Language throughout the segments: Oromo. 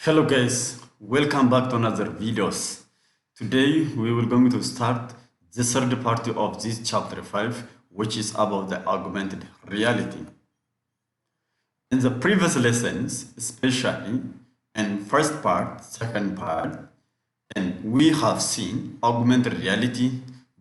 Hello guys, welcome back to another videos. Today we will going to start the third part of this chapter 5, which is about the augmented reality. In the previous lessons, especially in first part, second part, and we have seen augmented reality,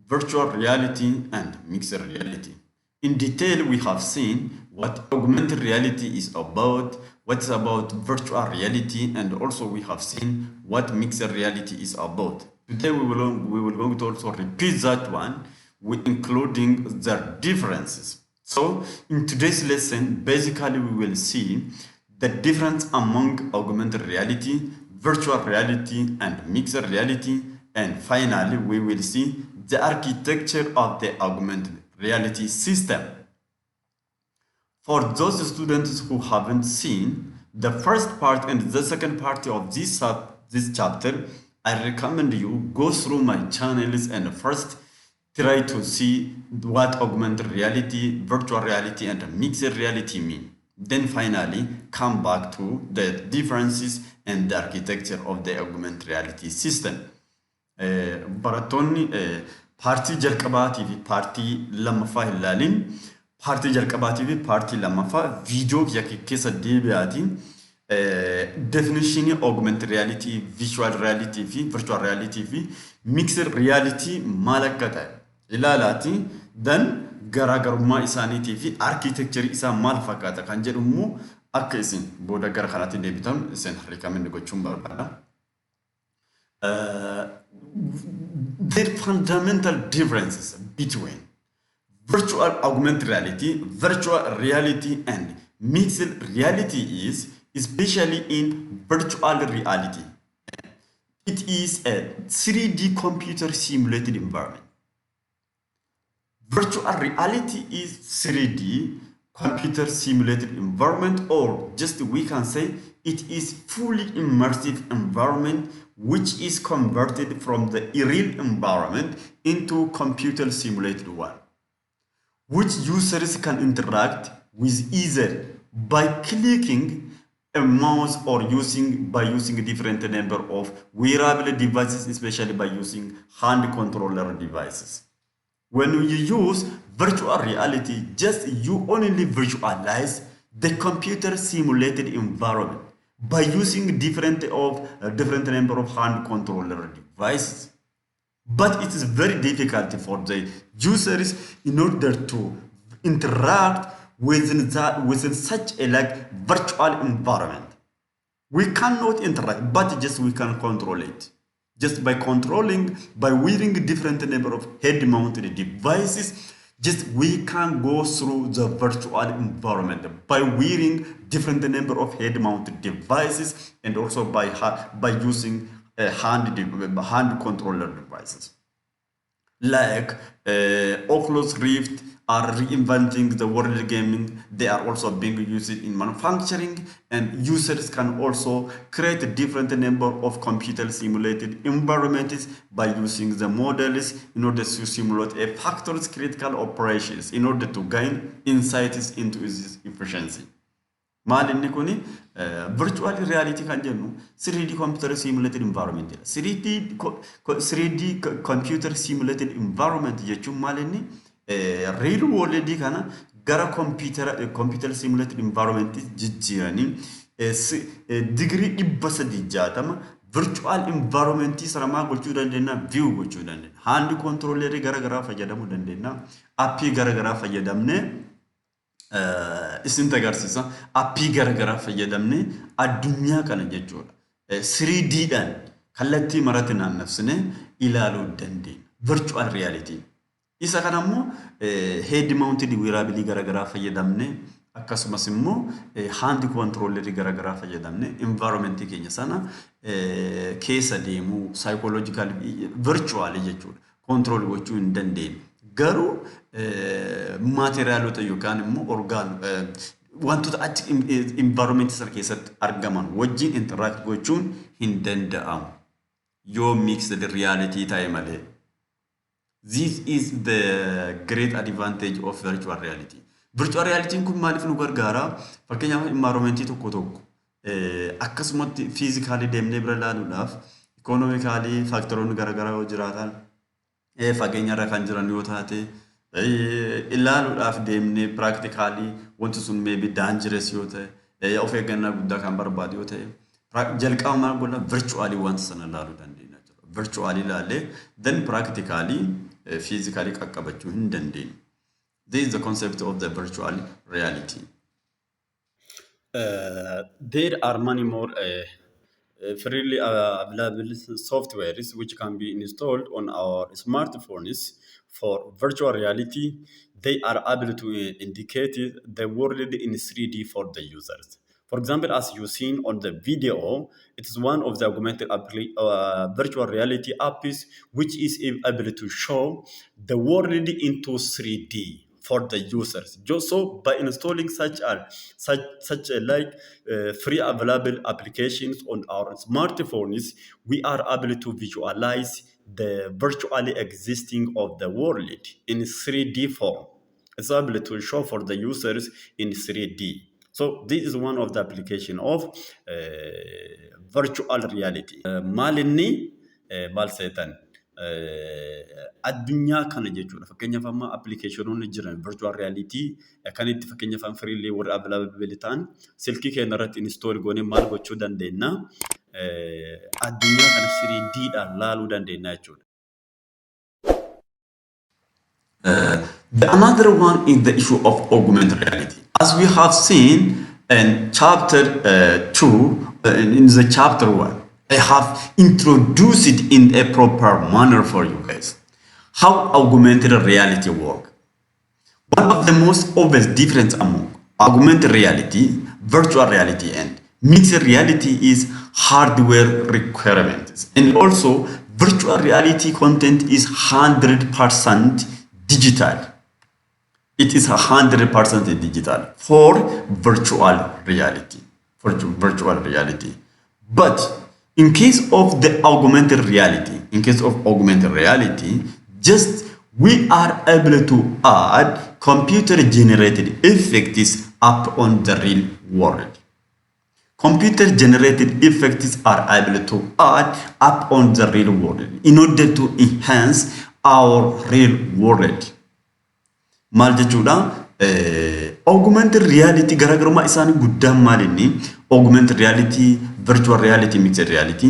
virtual reality, and mixed reality. In detail, we have seen what augmented reality is about, what's about virtual reality, and also we have seen what mixed reality is about. Today we will going to also repeat that one, including the differences. So in today's lesson, basically we will see the difference among augmented reality, virtual reality, and mixed reality, and finally we will see the architecture of the augmented reality system. For those students who haven't seen the first part and the second part of this chapter, I recommend you go through my channels and first try to see what augmented reality, virtual reality, and mixed reality mean. Then finally come back to the differences and the architecture of the augmented reality system. Barattoonni paartii jalqabaatii fi paartii lammaffaa hin laalin paartii jalqabaatii fi paartii lammaffaa viidiyoo keessa deebi'aatiin definition augmented reality, visual reality fi virtual reality fi mixed reality maal akka ta'e ilaalaati. Dan garaagarummaa isaaniitii fi architecture isaa maal fakkaata kan jedhu immoo akka isin booda gara kanaatti deebitan isin recommend gochuun barbaada. There are fundamental differences between virtual augmented reality, virtual reality, and mixed reality is especially in virtual reality. It is a 3D computer simulated environment. Virtual reality is 3D computer simulated environment, or just we can say it is fully immersive environment which is converted from the real environment into computer simulated one, which users can interact with either by clicking a mouse or by using different number of wearable devices, especially by using hand controller devices. When you use virtual reality, just you only visualize the computer simulated environment by using different number of hand controller devices. But it is very difficult for the users in order to interact within such a virtual environment. We cannot interact, but just we can control it. Just by wearing different number of head-mounted devices, just we can go through the virtual environment by wearing different number of head-mounted devices and also by using hand controller devices. Like Oculus Rift are reinventing the world gaming. They are also being used in manufacturing, and users can also create a different number of computer simulated environments by using the models in order to simulate a factor's critical operations in order to gain insights into its efficiency. Maalinni kuni virtual reality kan jennu 3D computer simulated environment. 3D computer simulated environment jechuun maalinni real world kana gara computer simulated environment jijjiiranii degree 360 virtual environment saramaa gochuu dandeenya, view gochuu dandeenya, hand controller garagaraa fayyadamuu dandeenya, appii garagaraa fayyadamne isin agarsiisa. Appii garagaraa fayyadamne addunyaa kana jechuudha 3D dhaan kallattii maratti naannofsine ilaaluu dandeenya virtual reality. Isa kana immoo head mounted wearable garagaraa fayyadamne akkasumas immoo hand controller garagaraa fayyadamne environment keenya sana keessa deemuu psychological virtual jechuudha control gochuu hin dandeenye. Garuu materiaalota yookaan immoo wantoota achi environment sana keessatti argaman wajjin interact gochuun hin danda'amu yoo mixed reality ta'e malee. This is the great advantage of virtual reality. Virtual reality kun maaliif nu gargaara? Fakkeenyaaf environment tokko akkasumatti fiizikaalii deemnee bira ilaaluudhaaf ikoonoomikaalii faaktaroonni garaagaraa yoo jiraatan fageenyarra kan jiran yoo taate ilaaluudhaaf deemnee piraaktikaalii wanti sun meebi daanjirees yoo ta'e of eeggannaa guddaa kan barbaadu yoo ta'e jalqabumaan godha virtuaalii wanta sana ilaaluu dandeenya jechuudha. Virtuaalii ilaallee then practically physically qaqqabachuu hin dandeenyu. This is the concept of the virtual reality. There are many more freely available softwares which can be installed on our smartphones for virtual reality. They are able to indicate the world in 3D for the users. For example, as you've seen on the video, it is one of the augmented virtual reality apps which is able to show the world into 3D for the users. So by installing such free available applications on our smartphones, we are able to visualize the virtually existing of the world in 3D form. It's able to show for the users in 3D. So this is one of the application of virtual reality. Maalinni balseetan addunyaa kana jechuudha. Fakkeenyaaf amma applicationoonni jiran virtual reality kan itti fakkeenyaaf freely warra available ta'an silkii keenya irratti install goonee maal gochuu dandeenya? Addunyaa kana 3D dhaan laaluu dandeenya jechuudha. Another one is the issue of augmented reality. As we have seen in chapter 2, in the chapter 1, I have introduced it in a proper manner for you guys. How augmented reality works. One of the most obvious difference among augmented reality, virtual reality, and mixed reality is hardware requirements. And also, virtual reality content is 100% digital. It is 100% digital for virtual reality. But in case of the augmented reality, just we are able to add computer-generated effects up on the real world. Computer-generated effects are able to add up on the real world in order to enhance our real world. Maal jechuudha augmented reality garaagarummaa isaanii guddaan maal inni augmented reality, virtual reality, mixed reality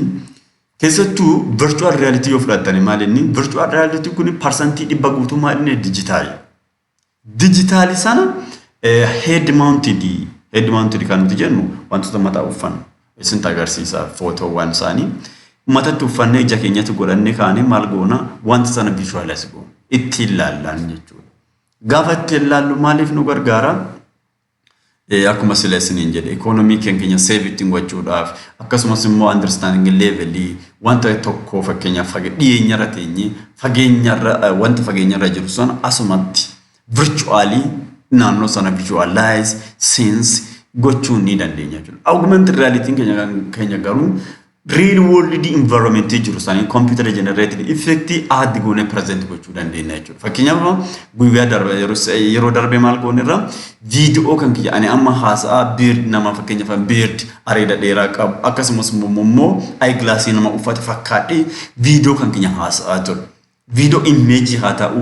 keessattuu virtual reality yoo fudhattani maal inni virtual reality kun parsantii 100 guutummaa inni digitaali sana head mounted kan nuti jennu wantoota mataa uffan isin agarsiisa footoowwan isaanii matatti uffanne ija keenyatti godhanne kaane maal goona wanta sana visualize goona itti ilaallan jechuudha. Gaafa itti ilaallu maaliif nu gargaara? Akkuma sileesiniin jedhe economy keenya saving gochuudhaaf akkasumas immoo understanding level wanta tokko fakkeenyaaf dhiyeenyarra teenye fageenyarra wanta fageenyarra jiru sana asumatti virtually naannoo sana visualize sense gochuun ni dandeenya jechuudha. Augmented reality keenya garuu real world environment jiru sana computer generated effect add goone present gochuu dandeenya jechuudha. Fakkeenyaaf guyyaa darbe yeroo darbe maal goonerra video kan kiyya ani amma haasaa beard nama fakkeenyaaf beard areeda dheeraa qabu akkasumas immoo eyeglass nama uffata fakkaadhe video kan kiyya haasaa ture. Video image haa ta'u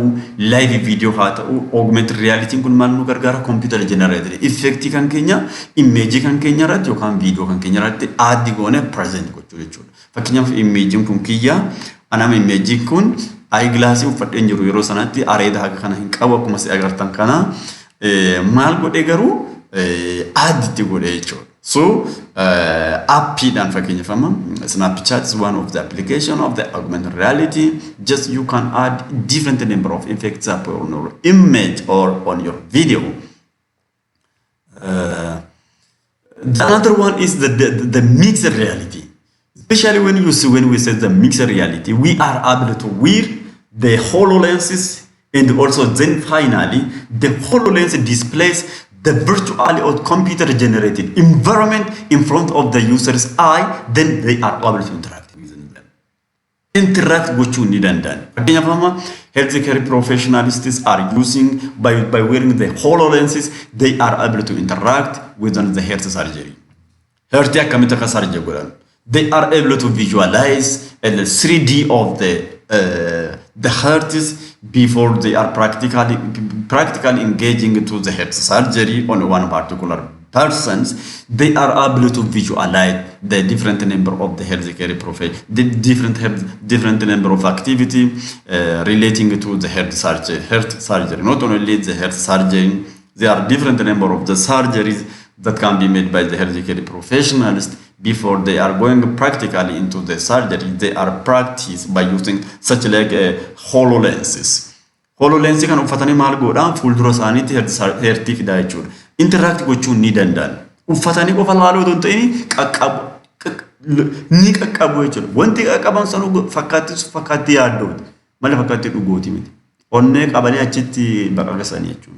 live video haa ta'u augmented reality kun maal nu gargaara computer generated effect kan keenya image kan keenya irratti yookaan video kan keenya irratti add goone present gochuu jechuudha. Fakkeenyaaf image kun kiyya anama image kun eyeglass uffadheen jiru yeroo sanatti areeda haga kana hin qabu akkuma si agartan kana maal godhe garuu add itti godhe jechuudha. So app dan fakkeenyaaf Snapchat is one of the application of the augmented reality. Just you can add different number of effects up on your image or on your video. The another one is the mixed reality. Especially when we say the mixed reality, we are able to wear the HoloLenses and also then finally the HoloLens displays the virtually or computer generated environment in front of the user's eye, then they are able to interact with them. Interact with you need and done. Healthcare professionals are using by wearing the HoloLenses, they are able to interact with the health surgery. hertii akkamitti akka sarje godhan. They are able to visualize the 3D of the hertz before they are practically engaging to the heart surgery on one particular persons. They are able to visualize the different number of the healthcare profession, the different number of activity relating to the heart surgery. Not only the heart surgery, there are different number of the surgeries that can be made by the healthcare professionals before they are going practically into the surgery. They are practiced by using such like HoloLenses. HoloLens kan uffatanii maal godhaan fuuldura isaaniitti hertii fidaa jechuudha. Interact gochuun ni danda'an. Uffatanii qofa laaloo otoo hin ta'in ni qaqqabu jechuudha. Wanti qaqqaban sanuu fakkaatti yaaddooti. Malee fakkaatti dhugooti miti. Onnee qabanii achitti baqaqsanii jechuudha.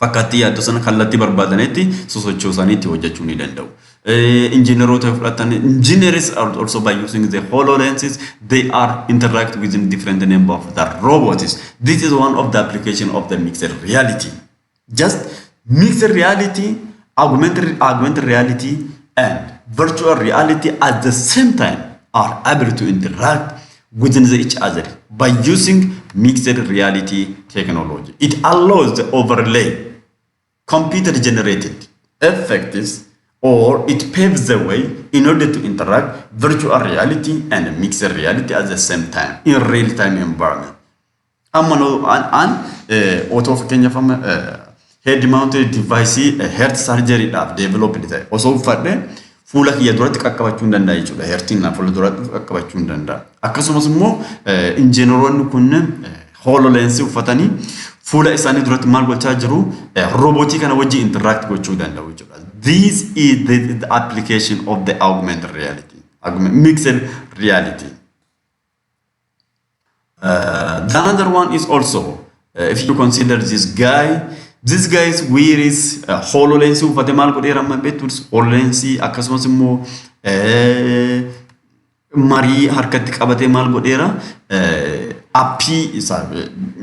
Fakkaatti yaaddoo sana kallattii barbaadanetti sosochoosaniitti hojjechuu ni danda'u. Engineers are also by using the HoloLenses, they are interact with different number of the robots. This is one of the application of the mixed reality. Just mixed reality, augmented reality, and virtual reality at the same time are able to interact within each other by using mixed reality technology. It allows the overlay computer generated effects, or it paves the way in order to interact virtual reality and mixed reality at the same time in real-time environment. Auto from head-mounted device heart surgery developed. Also, fuula kiyya duratti qaqqabachuu hin danda'a jechuudha. Hertiin fuula duratti qaqqabachuu hin danda'a. Akkasumas immoo injiinaroonni kunneen HoloLens uffatanii fuula isaanii duratti maal gochaa jiru robotii kana wajjin interact gochuu danda'u jechuudha. This is the application of the augmented reality, mixed reality. The other one is also, if you consider this guy is wearing HoloLens uffate maal godheera amma beektus HoloLens akkasumas immoo marii harkatti qabatee maal godheera appii isaa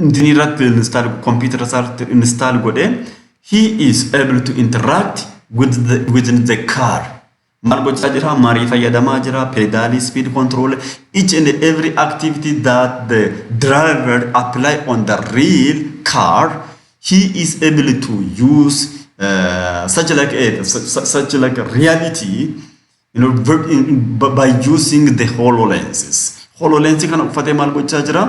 intinirratti install computer isaatti install godhe he is able to interact within the car. Maal gochaa jira marii fayyadamaa jira pedal speed control each and every activity that the driver apply on the real car. He is able to use such like a reality, by using the HoloLenses. HoloLens kan uffatee maal gochaa jira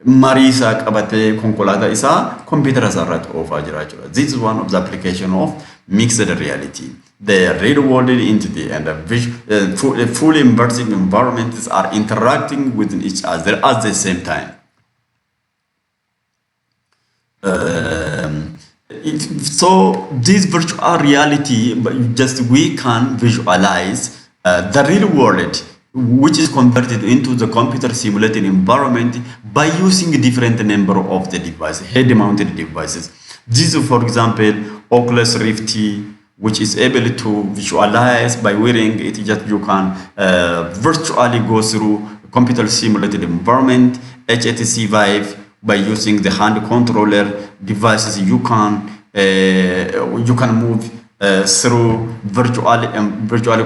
marii isaa qabatee konkolaataa isaa computer isaarratti oofaa jira jechuudha. This is one of the application of mixed reality. The real world entity and the fully immersive environments are interacting with each other at the same time. So this virtual reality, just we can visualize the real world, which is converted into the computer simulated environment by using different number of the devices, head-mounted devices. This is, for example, Oculus Rift, which is able to visualize by wearing it. Just you can virtually go through computer simulated environment. HTC Vive, by using the hand controller devices, you can move through virtually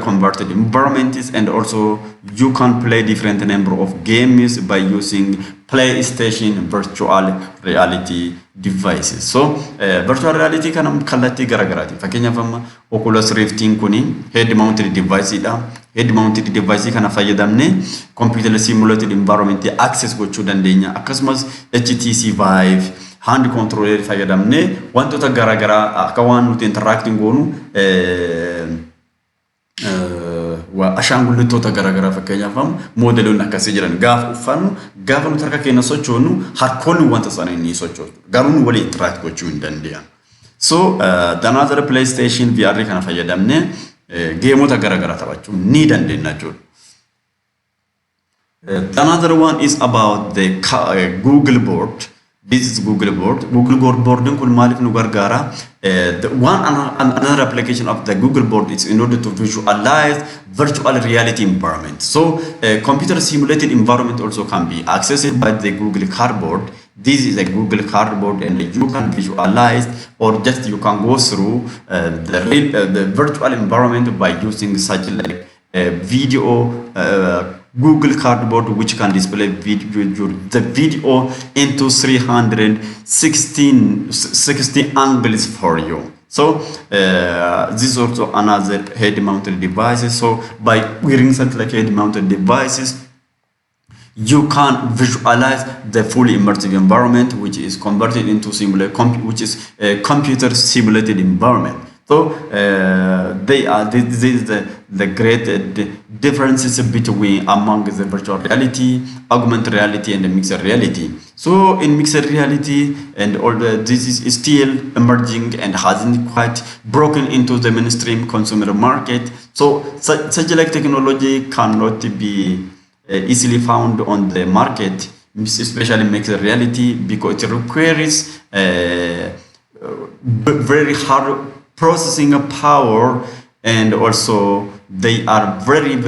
converted environments, and also you can play different number of games by using PlayStation virtual reality devices. So virtual reality kan kallattii garagaraati. Fakkeenyaaf amma Oculus Rift kuni head mounted device dha. Head mounted device kana fayyadamne computer simulated environment access gochuu dandeenya. Akkasumas HTC Vive hand controller fayyadamne wantoota garagaraa akka waan nuti interacting goonu ashaangultoota garagaraa fakkeenyaaf moodeloonni akkasii jiran gaafa uffannu gaafa nuti harka keenya sochoonu harkoonni wanta sana inni sochoosu garuu nu waliin interact gochuu hin dandeenye. So the another PlayStation VR kana fayyadamne geemota garagaraa taphachuu ni dandeenya jechuudha. Another one is about the Google board. This is Google board. Google board kun maalif nu gargaara. Another application of the Google board is in order to visualize virtual reality environment. So computer simulated environment also can be accessed by the Google cardboard This is a Google Cardboard, and you can visualize, or just you can go through the virtual environment by using such like a video Google Cardboard, which can display the video into 360 angles for you. So this is also another head-mounted devices. So by wearing such like head-mounted devices, you can visualize the fully immersive environment, which is converted into which is a computer simulated environment. So this is the great differences between among the virtual reality, augmented reality, and the mixed reality. So in mixed reality, and all this is still emerging and hasn't quite broken into the mainstream consumer market. So such like technology cannot be easily found on the market, especially mixed reality, because it requires very hard processing power, and also they are very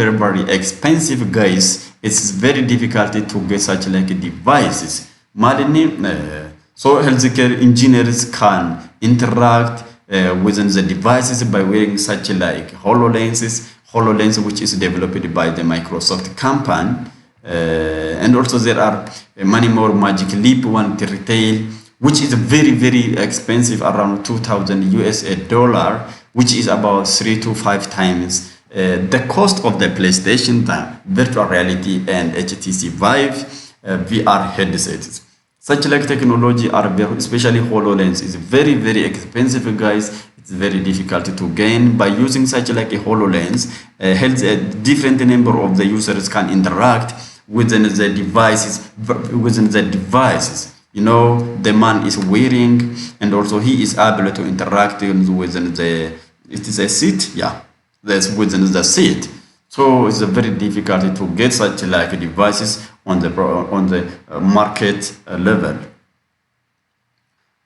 expensive, guys. It's very difficult to get such like devices. So healthcare engineers can interact within the devices by wearing such like HoloLens, which is developed by the Microsoft company. And also there are many more Magic Leap one to retail, which is very expensive, around 2,000 US dollar, which is about 3 to 5 times the cost of the PlayStation virtual reality and HTC Vive VR headsets. Such like technology are especially HoloLens is very expensive, guys. It's very difficult to gain. By using such like a HoloLens, helps a different number of the users can interact within the devices. You know, the man is wearing, and also he is able to interact within it is a seat, yeah, that's within the seat. So it's very difficult to get such like devices on the market level.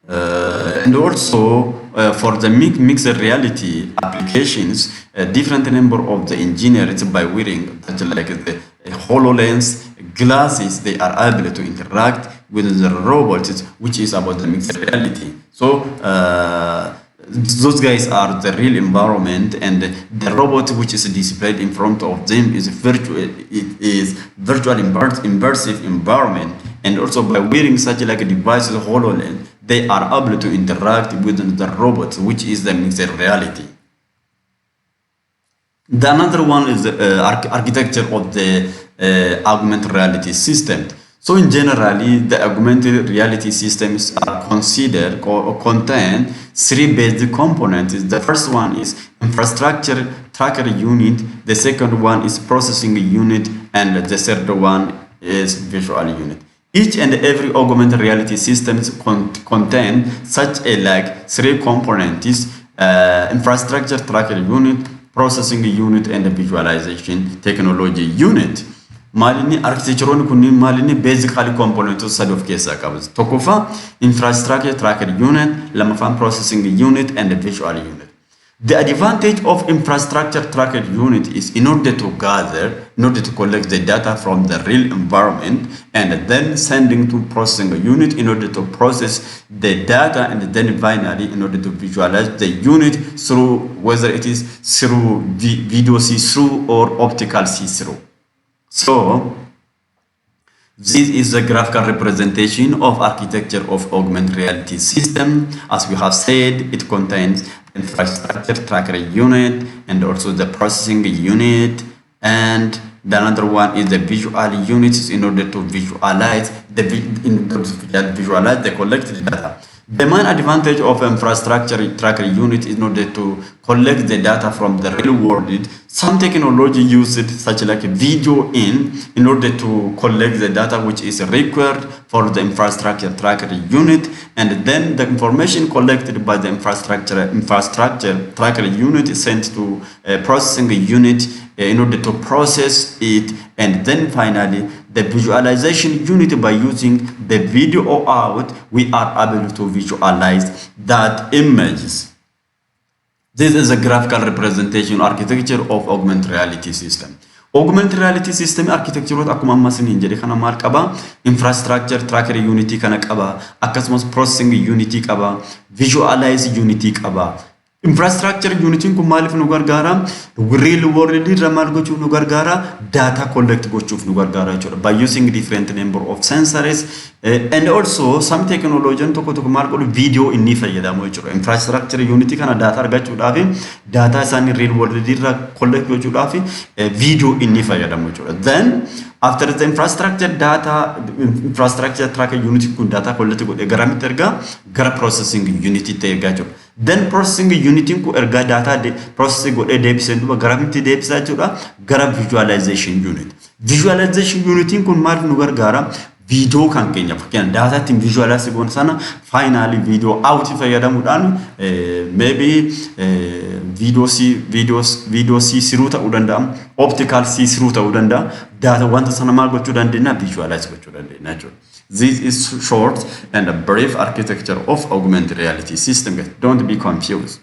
And also for the mixed reality applications, a different number of the engineers by wearing such like the HoloLens glasses, they are able to interact with the robots, which is about the mixed reality. So those guys are the real environment, and the robot which is displayed in front of them is virtual. It is virtual immersive environment, and also by wearing such like a device, HoloLens, they are able to interact with the robot, which is the mixed reality. The another one is the architecture of the augmented reality system. So in generally, the augmented reality systems are considered or contain 3 basic components. The first one is infrastructure tracker unit, the second one is processing unit, and the third one is visual unit. Each and every augmented reality systems contain such a like 3 components: infrastructure tracker unit, processing unit, and the visualization technology unit. Malini architecture kunni malini basically components side of case akabs. Tokofa infrastructure tracker unit, lamafan processing unit, and the visual unit. The advantage of infrastructure tracker unit is in order to collect the data from the real environment, and then sending to processing unit in order to process the data, and then finally in order to visualize the unit through whether it is through video see-through or optical see-through. So this is a graphical representation of architecture of augmented reality system. As we have said, it contains infrastructure tracker unit and also the processing unit, and the another one is the visual units in order to visualize the collected data. The main advantage of infrastructure tracker unit is in order to collect the data from the real world. Some technology uses such like a video in order to collect the data which is required for the infrastructure tracker unit, and then the information collected by the infrastructure tracker unit is sent to a processing unit in order to process it, and then finally the visualization unit, by using the video out, we are able to visualize that images. This is a graphical representation architecture of augmented reality system. Augmented reality system architecture akkuma ammas hin jedhe kana maal qaba infrastructure tracker unity kana qaba akkasumas processing unity qaba visualize unity qaba infrastructure unity kun maaliif nu gargaara real world irra maal gochuuf nu gargaara data collect gochuuf nu gargaara jechuudha by using different number of sensors and also some technology tokko maal godhu video inni fayyadamu jechuudha infrastructure unity kana data argachuudhaaf data isaan real world irra collect gochuudhaaf video inni fayyadamu jechuudha then after the infrastructure tracker unity kun data collect godhe garamitti erga gara processing unity ta'e erga jechuudha then processing unity ku erga data processing godhe deebiseen duba garamitti deebisa jechuudha gara visualization unity kun maal nu gargaara video kan keenya fakkiin data tin visualize goon sana finally video out fayyadamuudhaan maybe video see through ta'uu danda'a optical see through ta'uu danda'a data wanta sana maal gochuu dandeenya visualize gochuu dandeenya jechuudha. This is short and a brief architecture of augmented reality system. Don't be confused.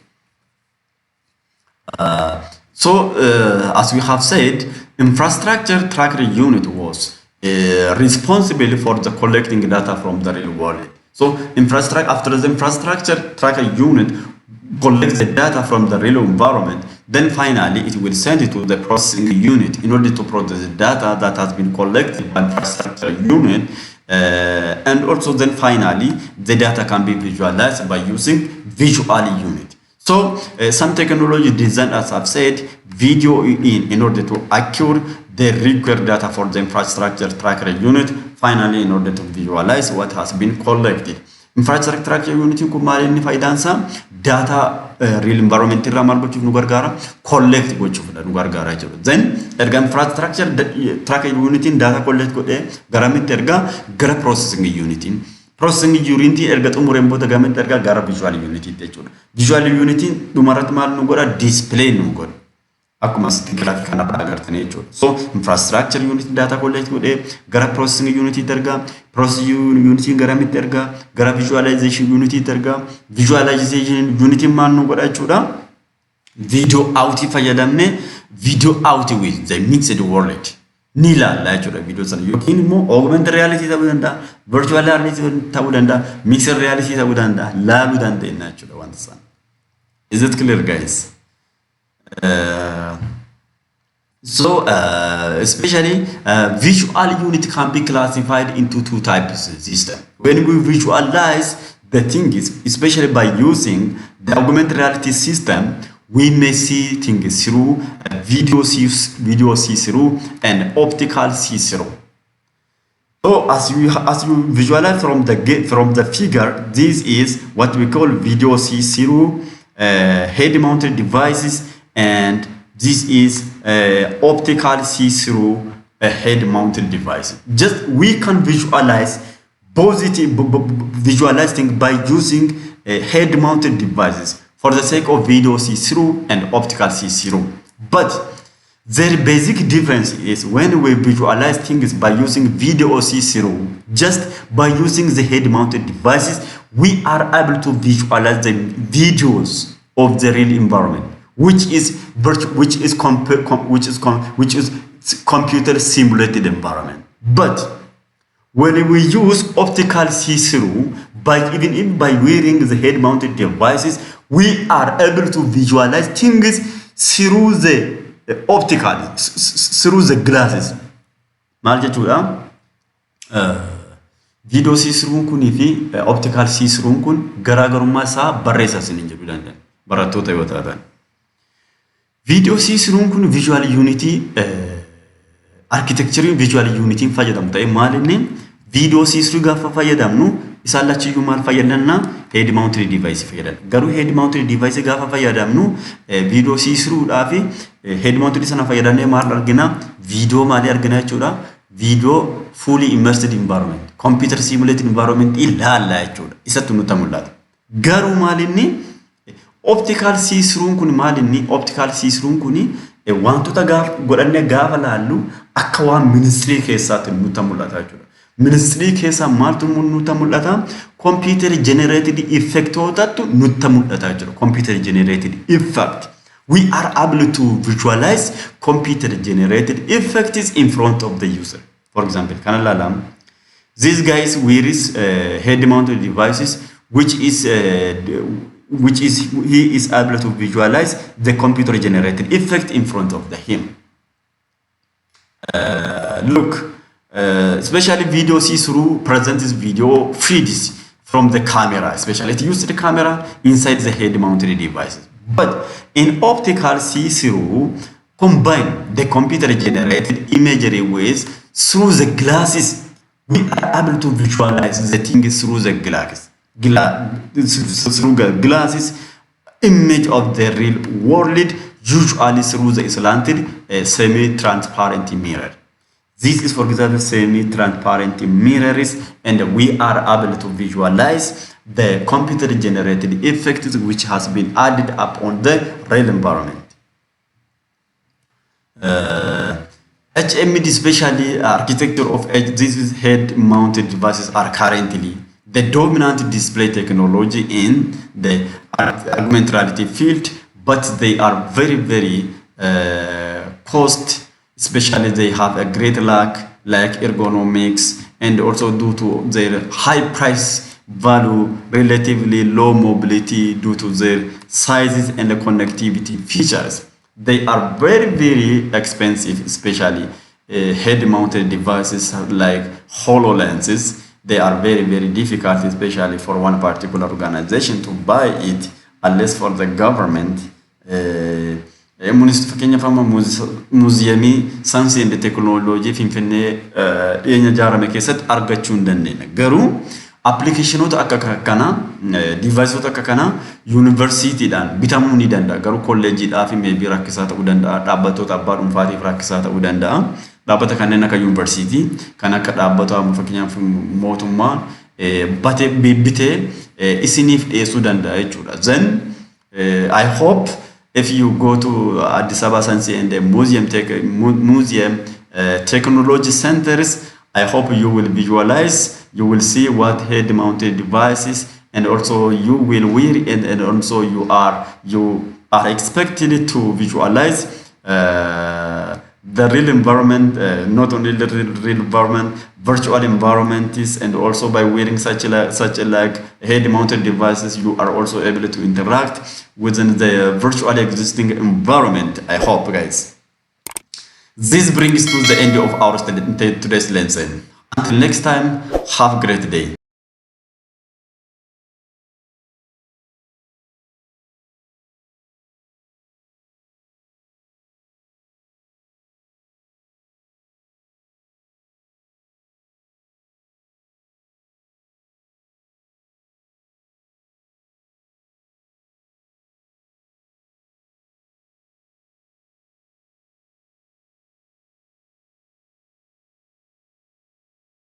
As we have said, infrastructure tracker unit was responsible for the collecting data from the real world. So after the infrastructure tracker unit collects the data from the real environment, then finally it will send it to the processing unit in order to process the data that has been collected by the infrastructure unit. And also then finally the data can be visualized by using visual unit. So some technology design, as I've said, video in order to accrue the required data for the infrastructure tracker unit, finally in order to visualize what has been collected. Infrastructure tracker unit kun maal inni faayidaansa data real environment irraa maal gochuuf nu gargaara collect gochuuf nu gargaara jechuudha. Then erga infrastructure tracker unit data collect godhe garamitti erga gara processing unit erga xumureen booda garamitti erga gara visual unit jechuudha. Visual unit dhumarratti maal nu godha display nu godha. Akkuma graphic kana agartanii jechuudha. So infrastructure unit data collect godhe gara processing unit erga processing unit garamitti erga gara visualization unit erga visualization unit maal nu godha jechuudha. Video out fayyadamne video out with the mixed world ni ilaalla jechuudha video sana yookiin immoo augmented reality ta'uu danda'a virtual reality ta'uu danda'a mixed reality ta'uu danda'a laaluu dandeenya jechuudha wanta sana. Is it clear, guys? Especially visual unit can be classified into two types of system. When we visualize the things, especially by using the augmented reality system, we may see things through video see-through and optical see-through. So as you visualize from the figure, this is what we call video see-through head-mounted devices, and this is optical see-through head-mounted device. Just we can visualize things by using head-mounted devices for the sake of video see-through and optical see-through. But the basic difference is when we visualize things by using video see-through, just by using the head-mounted devices, we are able to visualize the videos of the real environment, which is computer simulated environment. But when we use optical see-through, even by wearing the head-mounted devices, we are able to visualize things through the through the glasses. Maal jechuudha? Video see-through kunii fi optical see-through kun garaagarummaa isaa barreessaa isin jedhu dandeenya. Barattoota yoo taatan. Video see-through kun visual unity architecture visual unity fayyadamu ta'e maal inni video see-through gaafa fayyadamnu isaan lachiyyuu maal fayyadamna head mounted device fayyadamna. Garuu head mounted device gaafa fayyadamnu video see-through dhaafi head mounted sana fayyadamnee maal argina video maali argina jechuudha. Video fully immersed environment, computer simulated environment ilaalla jechuudha. Isatti nutti mul'ata. Garuu maal inni optical see-through kun maal inni optical see-through kun wantoota godhannee gaafa laallu akka waan ministry keessaatti nutti mul'ata jechuudha. Ministry keessa maaltu nutti mul'ata? Computer generated effect nutti mul'ata jechuudha. Computer generated effect. We are able to visualize computer-generated effects in front of the user. For example, these guys wear head-mounted devices, which is he is able to visualize the computer-generated effect in front of him. Look, especially video see-through presents video feeds from the camera, especially it uses the camera inside the head-mounted devices. But in optical see-through, combine the computer-generated imagery waves through the glasses. We are able to visualize the things through the glasses, image of the real world, usually through the slanted semi-transparent mirror. This is, for example, semi-transparent mirrors, and we are able to visualize the computer-generated effects which has been added up on the real environment. HMD, especially architecture of these head-mounted devices, are currently the dominant display technology in the augmented reality field, but they are very, very cost. Especially they have a great lack like ergonomics, and also due to their high price value, relatively low mobility due to their sizes and the connectivity features. They are very, very expensive, especially head-mounted devices like HoloLenses. They are very, very difficult, especially for one particular organization to buy it, unless for the government. Fakkeenyaaf amma muuziyeemii saayinsii fi teekinooloojii Finfinnee dhiyeenya ijaarame keessatti argachuu hin dandeenya. Garuu appilikeeshinoota akka kanaa, diivaayisoota akka kanaa yuunivarsiitiidhaan bitamuu ni danda'a. Garuu kolleejiidhaaf meebii rakkisaa ta'uu danda'a. Dhaabbattoota abbaa dhuunfaatiif rakkisaa ta'uu danda'a. Dhaabbata kanneen akka yuunivarsiitii, kan akka dhaabbata fakkeenyaaf mootummaan bitee isiniif dhiyeessuu danda'a jechuudha. Then I hope if you go to Addis Ababa Science and Museum Technology Centers, I hope you will visualize, you will see what head-mounted devices, and also you will wear it, and also you are expected to visualize the real environment, not only the real environment, virtual environments, and also by wearing such like head-mounted devices, you are also able to interact within the virtually existing environment. I hope, guys. This brings to the end of our today's lesson. Until next time, have a great day.